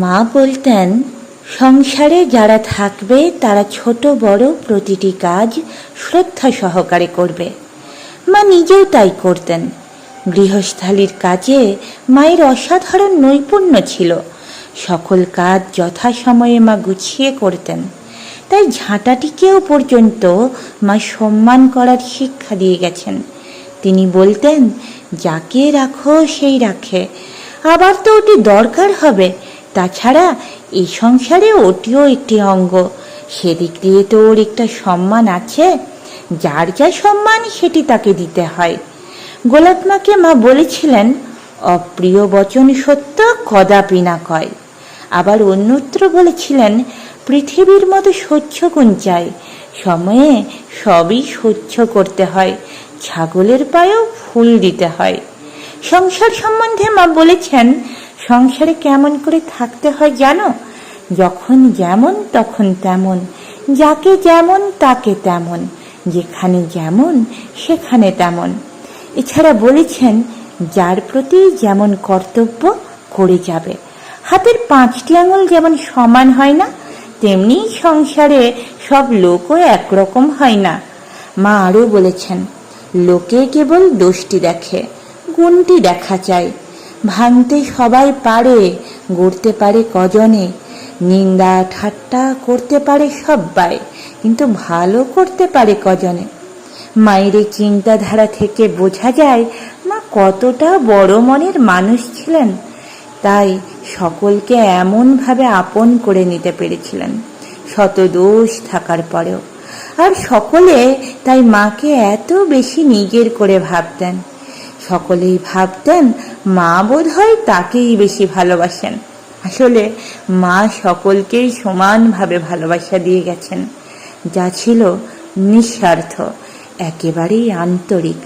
মা বলতেন, সংসারে যারা থাকবে তারা ছোট বড় প্রতিটি কাজ শ্রদ্ধা সহকারে করবে। মা নিজেও তাই করতেন। গৃহস্থালির কাজে মায়ের অসাধারণ নৈপুণ্য ছিল। সকল কাজ যথাসময়ে মা গুছিয়ে করতেন। তাই ঝাঁটাটিকেও পর্যন্ত মা সম্মান করার শিক্ষা দিয়ে গেছেন। তিনি বলতেন, যাকে রাখো সেই রাখে, আবার তো ওটি দরকার হবে। তাছাড়া এই সংসারে ওটিও একটি অঙ্গ, সেদিক দিয়ে তো ওর একটা সম্মান আছে। যার যা সম্মান সেটি তাকে দিতে হয়। গোলাপমাকে মা বলেছিলেন, অপ্রিয় বচন সত্য কদাপি না কয়। আবার অন্যত্র বলেছিলেন, পৃথিবীর মতো সহ্য গুণ চাই, সময়ে সবই সহ্য করতে হয়, ছাগলের পায়েও ফুল দিতে হয়। সংসার সম্বন্ধে মা বলেছেন, সংসারে কেমন করে থাকতে হয় জানো? যখন যেমন তখন তেমন, যাকে যেমন তাকে তেমন, যেখানে যেমন সেখানে তেমন। এছাড়া বলেছেন, যার প্রতি যেমন কর্তব্য করে যাবে। হাতের 5টি আঙুল যেমন সমান হয় না, তেমনি সংসারে সব লোকও একরকম হয় না। মা আরও বলেছেন, লোকে কেবল দোষটি দেখে, গুণটি দেখা চায়। ভাঙতে সবাই পারে, গড়তে পারে কজনে। নিন্দা ঠাট্টা করতে পারে সব্বাই, কিন্তু ভালো করতে পারে কজনে। মায়ের চিন্তাধারা থেকে বোঝা যায় মা কতটা বড় মনের মানুষ ছিলেন। তাই সকলকে এমনভাবে আপন করে নিতে পেরেছিলেন, শত দোষ থাকার পরেও। আর সকলে তাই মাকে এত বেশি নিজের করে ভাবতেন। সকলেই ভাবতেন, মা বোধ হয় তাকেই বেশি ভালোবাসেন। আসলে মা সকলকেই সমানভাবে ভালোবাসা দিয়ে গেছেন, যা ছিল নিঃস্বার্থ, একেবারেই আন্তরিক।